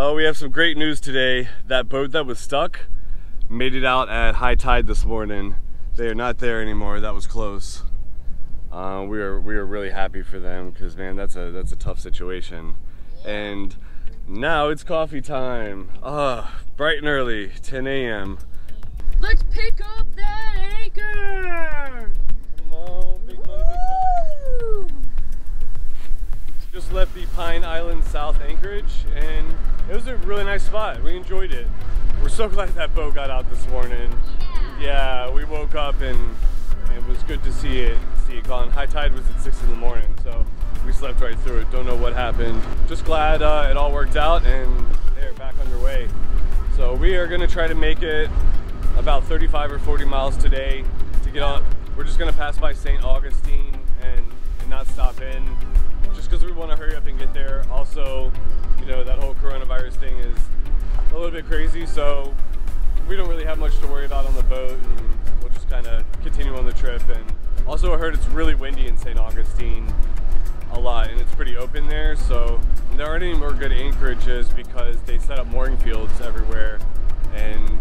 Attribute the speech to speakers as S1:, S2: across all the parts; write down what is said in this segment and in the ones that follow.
S1: Oh, we have some great news today. That boat that was stuck made it out at high tide this morning. They are not there anymore. That was close. We are really happy for them because, man, that's a tough situation. And now it's coffee time. Bright and early, 10 a.m.
S2: Let's pick up that anchor!
S1: Come on, big money, big money. Just left the Pine Island South Anchorage, and it was a really nice spot. We enjoyed it. We're so glad that boat got out this morning. Yeah, we woke up and it was good to see it gone. High tide was at 6 in the morning, so we slept right through it. Don't know what happened. Just glad it all worked out and they're back underway. So we are gonna try to make it about 35 or 40 miles today to get on. We're just gonna pass by St. Augustine and not stop in, just because we want to hurry up and get there. Also, you know, that whole coronavirus thing is a little bit crazy, so we don't really have much to worry about on the boat, and we'll just kind of continue on the trip. And also, I heard it's really windy in St. Augustine a lot, and it's pretty open there, so there aren't any more good anchorages because they set up mooring fields everywhere, and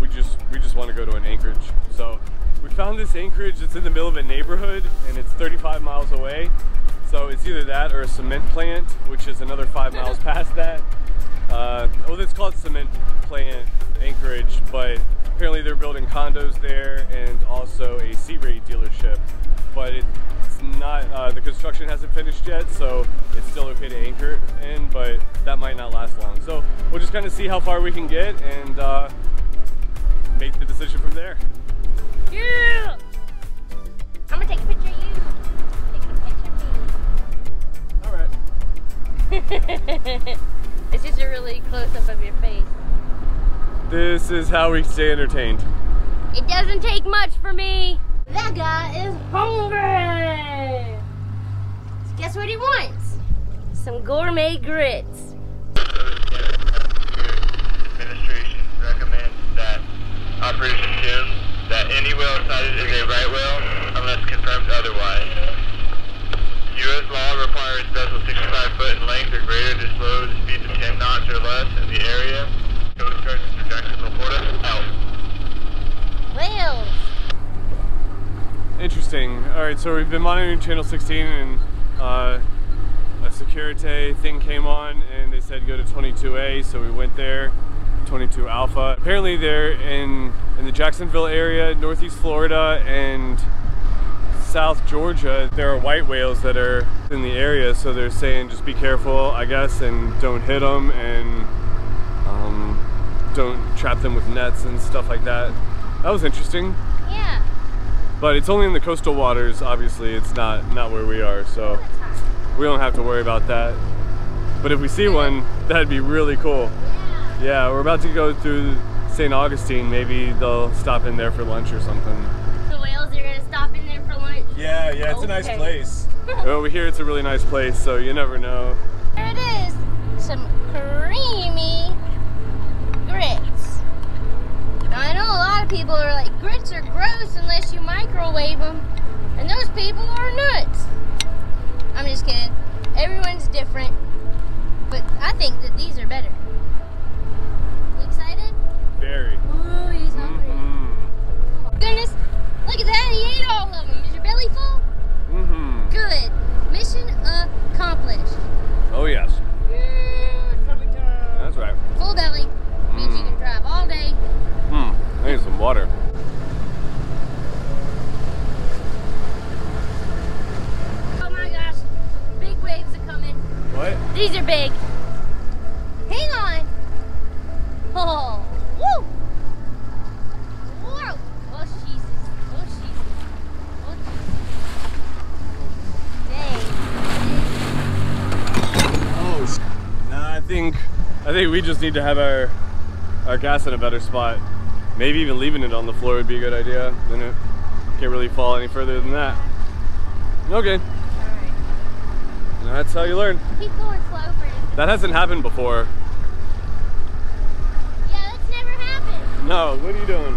S1: we just want to go to an anchorage. So we found this anchorage that's in the middle of a neighborhood, and it's 35 miles away. So it's either that or a cement plant, which is another 5 miles past that. Well, it's called cement plant anchorage, but apparently they're building condos there and also a Sea Ray dealership. But it's not, the construction hasn't finished yet, so it's still okay to anchor in, but that might not last long. So we'll just kind of see how far we can get and make the decision from there.
S2: Yeah!
S3: I'm gonna take a picture of you. Taking a picture of me.
S1: Alright.
S2: It's just a really close-up of your face.
S1: This is how we stay entertained.
S2: It doesn't take much for me. That guy is hungry. So guess what he wants? Some gourmet grits.
S4: Administration recommends that operators assume that any whale sighted is a right whale unless confirmed otherwise. U.S. law requires vessels 65 foot in length or greater disclose speeds of 10 knots or less in the area. Coast Guard Mr. Jackson Florida, out.
S2: Whales.
S1: Interesting. Alright, so we've been monitoring channel 16 and a security thing came on and they said go to 22A, so we went there. 22 Alpha. Apparently they're in the Jacksonville area, Northeast Florida, and South Georgia. There are white whales that are in the area, so they're saying just be careful, I guess, and don't hit them, and don't trap them with nets and stuff like that. That was interesting.
S2: Yeah.
S1: But it's only in the coastal waters, obviously. It's not where we are, so we don't have to worry about that. But if we see one, that'd be really cool. Yeah, we're about to go through St. Augustine. Maybe they'll stop in there for lunch or something.
S2: The whales are gonna stop in there for lunch?
S1: Yeah, it's a nice place. Well, we hear it's a really nice place, so you never know.
S2: There it is. Some creamy grits. Now, I know a lot of people are like, grits are gross unless you microwave them. And those people are nuts. I'm just kidding. Everyone's different. But I think that these are better.
S1: Very.
S2: Ooh, he's hungry. Goodness, look at that, he ate all of them. Is your belly full? Good. Mission accomplished.
S1: Oh, yes.
S2: Yeah, tummy time.
S1: That's right.
S2: Full belly means you can drive all day.
S1: I need some water.
S2: Oh my gosh, big waves are coming.
S1: What?
S2: These are big. Hang on. Oh. Woo! Whoa! Oh, Jesus. Oh, Jesus. Oh, Jesus. Dang.
S1: Oh, nah, I think we just need to have our gas in a better spot. Maybe even leaving it on the floor would be a good idea. Then it can't really fall any further than that. Okay.
S2: Alright.
S1: That's how you learn.
S2: Keep going slow for it.
S1: That hasn't happened before. No, what are you doing?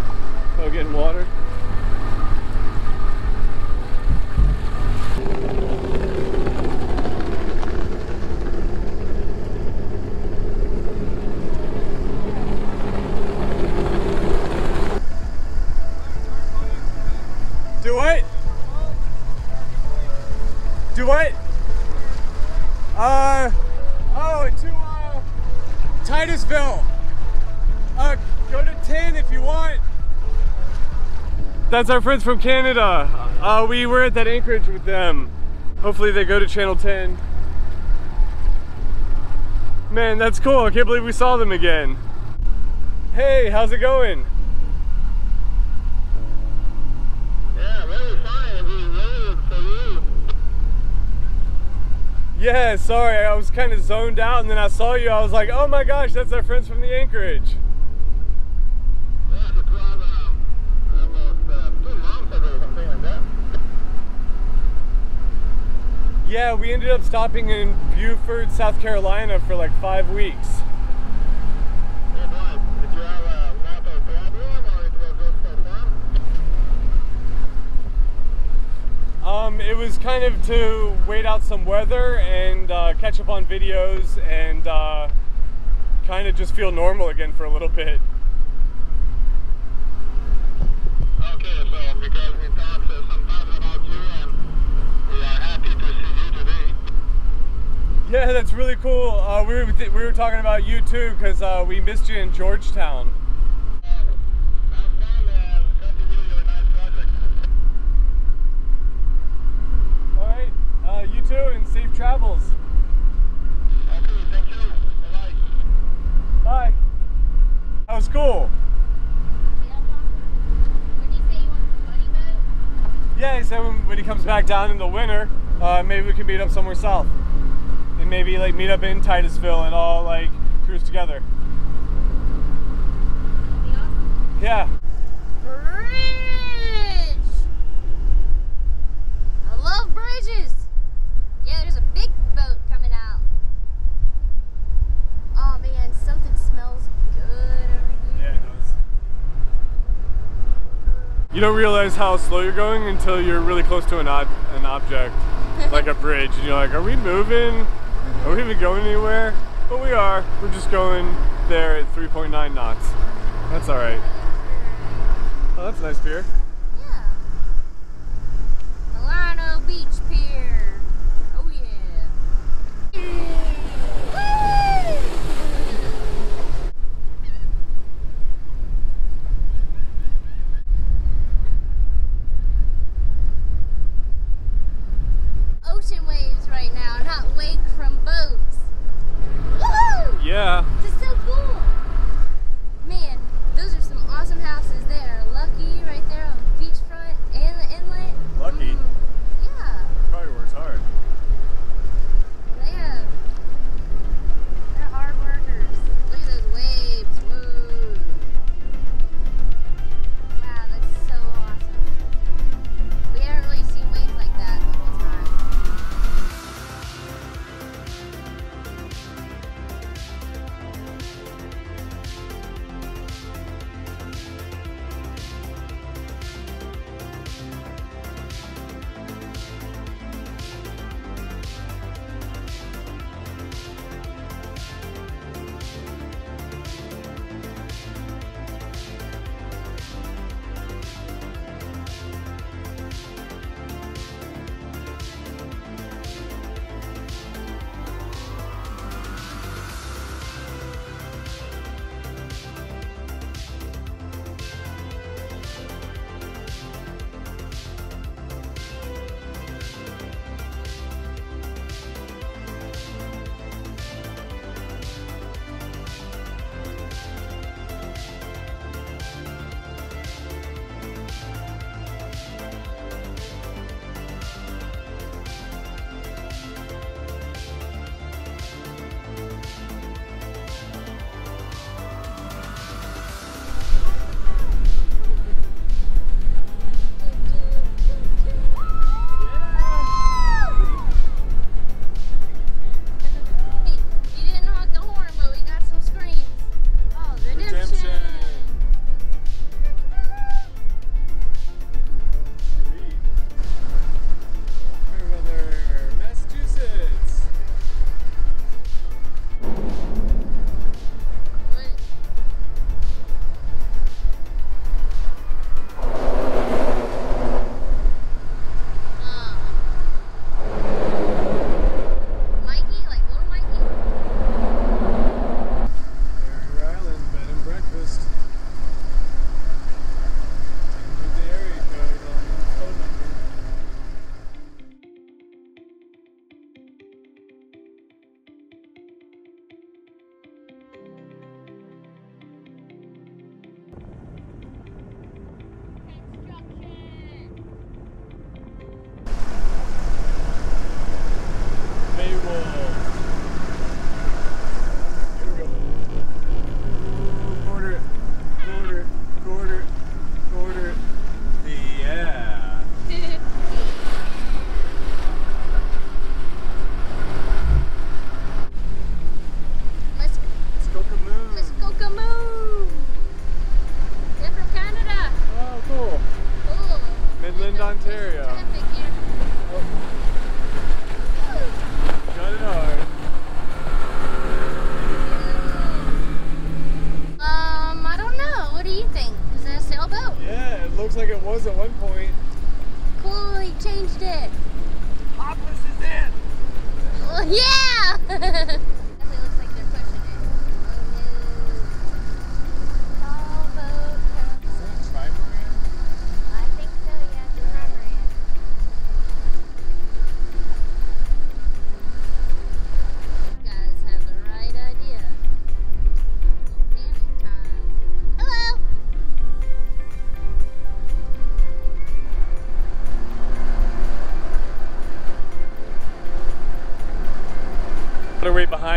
S1: Oh, getting water? Titusville. Go to 10 if you want. That's our friends from Canada. We were at that anchorage with them. Hopefully they go to channel 10. Man, that's cool. I can't believe we saw them again. Hey, how's it going?
S4: Yeah, very fine. We waited for you.
S1: Yeah, sorry, I was kind of zoned out and then I saw you. I was like, oh my gosh, that's our friends from the anchorage.
S4: Yeah, it was almost 2 months ago, something like that.
S1: Yeah, we ended up stopping in Beaufort, South Carolina for like 5 weeks.
S4: Yeah, boy, did you have a lot of problem or it was just for fun?
S1: It was kind of to wait out some weather and catch up on videos and kind of just feel normal again for a little bit.
S4: Okay, so because we talked sometimes about you and we are happy to see you today.
S1: Yeah, that's really cool. We were talking about you too because we missed you in Georgetown.
S4: Have fun and continue your nice project.
S1: All right, you too, and safe travels.
S4: Okay, thank you. Bye-bye.
S1: Bye. That was cool.
S3: What did he say? You want a buddy boat?
S1: Yeah, he said when he comes back down in the winter, maybe we can meet up somewhere south. And maybe like meet up in Titusville and all like cruise together.
S3: That'd be awesome.
S1: Yeah.
S2: Bridge! I love bridges. Yeah, there's a big boat coming out. Oh man, something smells good over
S1: Yeah,
S2: here.
S1: it does. You don't realize how slow you're going until you're really close to an object, like a bridge, and you're like, are we moving? Are we even going anywhere? But we are. We're just going there at 3.9 knots. That's all right. Oh, that's a nice beer.
S2: Yeah. Milano Beach Pier. Oh yeah. Woo! Ocean waves right now, not wake from boats. Woohoo!
S1: Yeah.
S2: This is so cool. Man, those are some awesome houses there. Lucky right there on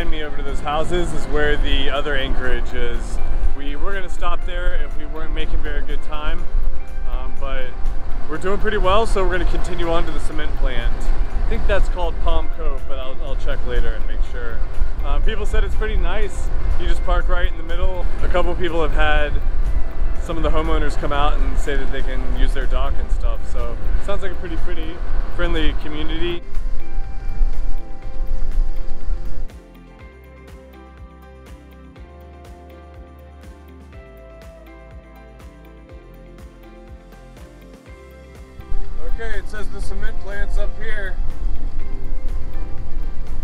S1: behind me over to those houses is where the other anchorage is. We were gonna stop there if we weren't making very good time, but we're doing pretty well, so we're gonna continue on to the cement plant. I think that's called Palm Cove, but I'll check later and make sure. People said it's pretty nice. You just park right in the middle. A couple people have had some of the homeowners come out and say that they can use their dock and stuff, so it sounds like a pretty friendly community. Okay, it says the cement plant's up here.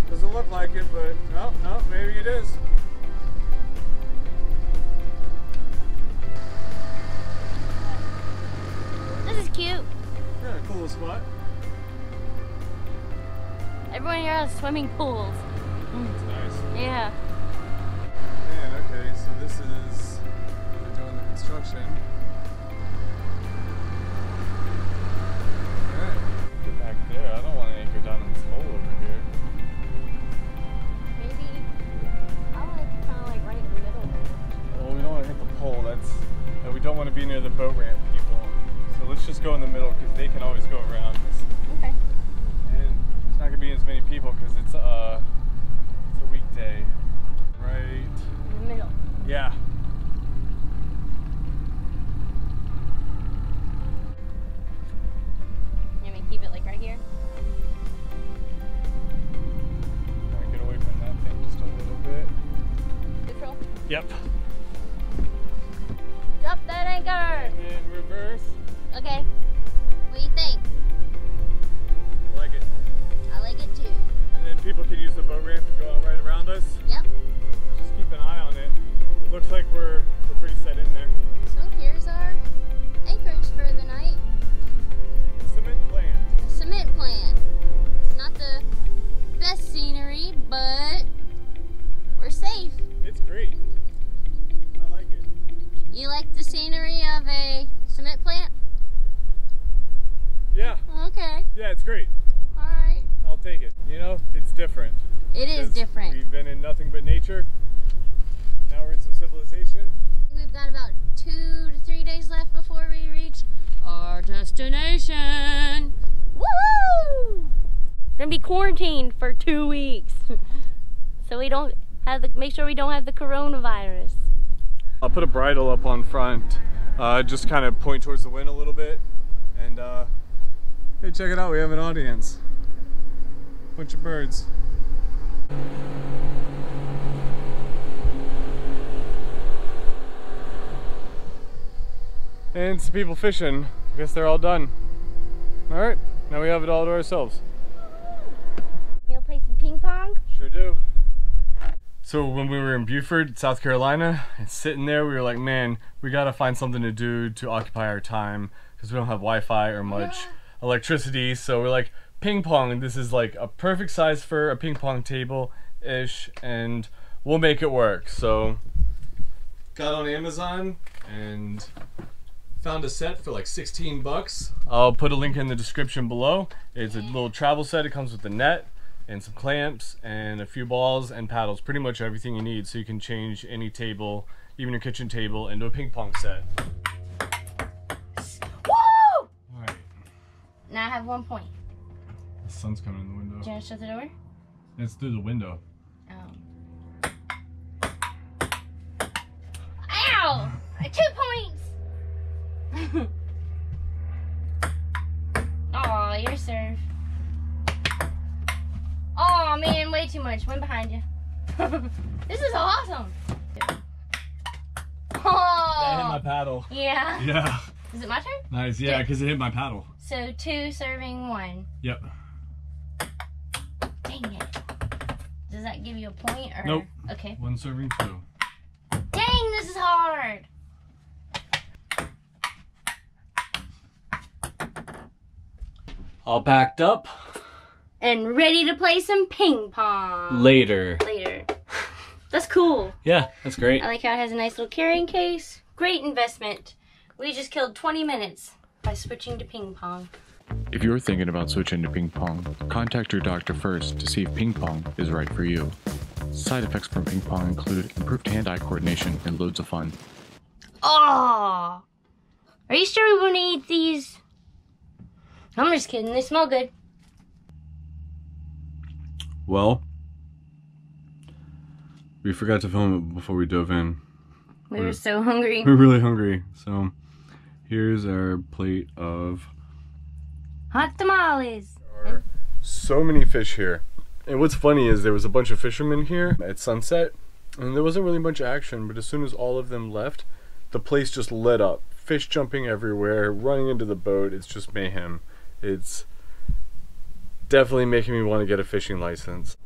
S1: Doesn't look like it, but no, maybe it is.
S2: This is cute.
S1: Yeah, cool little spot.
S2: Everyone here has swimming pools.
S1: That's nice.
S2: Yeah.
S1: Man, okay, so this is where they're doing the construction. Alright, get back there. I don't want to anchor down in this hole over here.
S2: Maybe I like kind of like right in the middle.
S1: Well, we don't want to hit the pole. And we don't want to be near the boat ramp people. So let's just go in the middle because they can always go around us.
S2: Okay.
S1: And there's not going to be as many people because it's a weekday. Right
S2: In the middle.
S1: Yeah.
S2: You want me to keep it like right here?
S1: Want to get away from that thing just a little bit.
S2: Neutral.
S1: Yep.
S2: Drop that anchor.
S1: And then reverse.
S2: Okay. What do you think?
S1: I like it.
S2: I like it too.
S1: And then people can use the boat ramp to go out right around us.
S2: Yep.
S1: Just keep an eye on it. It looks like we're pretty set in there.
S2: So here's our anchorage for the night.
S1: Cement plant.
S2: The cement plant. It's not the best scenery, but we're safe.
S1: It's great. I like it.
S2: You like the scenery of a cement plant?
S1: Yeah.
S2: Okay.
S1: Yeah, it's great.
S2: Alright.
S1: I'll take it. You know, it's different.
S2: It is
S1: 'Cause
S2: different.
S1: We've been in nothing but nature. Now we're in some civilization.
S2: We've got about 2 to 3 days left before we reach our destination. Woo! We're gonna be quarantined for 2 weeks. So we don't have make sure we don't have the coronavirus.
S1: I'll put a bridle up on front, just kind of point towards the wind a little bit. And hey, check it out, we have an audience. Bunch of birds. And some people fishing. I guess they're all done. All right, now we have it all to ourselves.
S2: You wanna play some ping pong?
S1: Sure do. So when we were in Beaufort, South Carolina, and sitting there, we were like, man, we gotta find something to do to occupy our time because we don't have Wi-Fi or much electricity. So we're like, ping pong. This is like a perfect size for a ping pong table-ish, and we'll make it work. So got on Amazon and found a set for like 16 bucks. I'll put a link in the description below. It's a little travel set. It comes with a net and some clamps and a few balls and paddles. Pretty much everything you need, so you can change any table, even your kitchen table, into a ping pong set.
S2: Woo!
S1: Alright.
S2: Now I have 1 point.
S1: The sun's coming in the window.
S2: Do you want to shut the door?
S1: It's through the window.
S2: Ow! 2 points! Aw, your serve. Aw, man, way too much. One behind you. This is awesome. Oh!
S1: That hit my paddle.
S2: Yeah.
S1: Yeah.
S2: Is it my turn?
S1: Nice, yeah, because it hit my paddle.
S2: So 2 serving 1.
S1: Yep.
S2: Dang it. Does that give you a point or?
S1: Nope.
S2: Okay.
S1: 1 serving 2.
S2: Dang, this is hard.
S1: All packed up.
S2: And ready to play some ping pong.
S1: Later.
S2: That's cool.
S1: Yeah, that's great.
S2: I like how it has a nice little carrying case. Great investment. We just killed 20 minutes by switching to ping pong.
S5: If you're thinking about switching to ping pong, contact your doctor first to see if ping pong is right for you. Side effects from ping pong include improved hand-eye coordination and loads of fun.
S2: Oh, are you sure we want to eat these? I'm just kidding. They smell good.
S1: Well, we forgot to film it before we dove in.
S2: We were so hungry.
S1: We're really hungry. So here's our plate of
S2: Hot tamales.
S1: so many fish here. And what's funny is there was a bunch of fishermen here at sunset, and there wasn't really much action, but as soon as all of them left, the place just lit up. Fish jumping everywhere, running into the boat. It's just mayhem. It's definitely making me want to get a fishing license.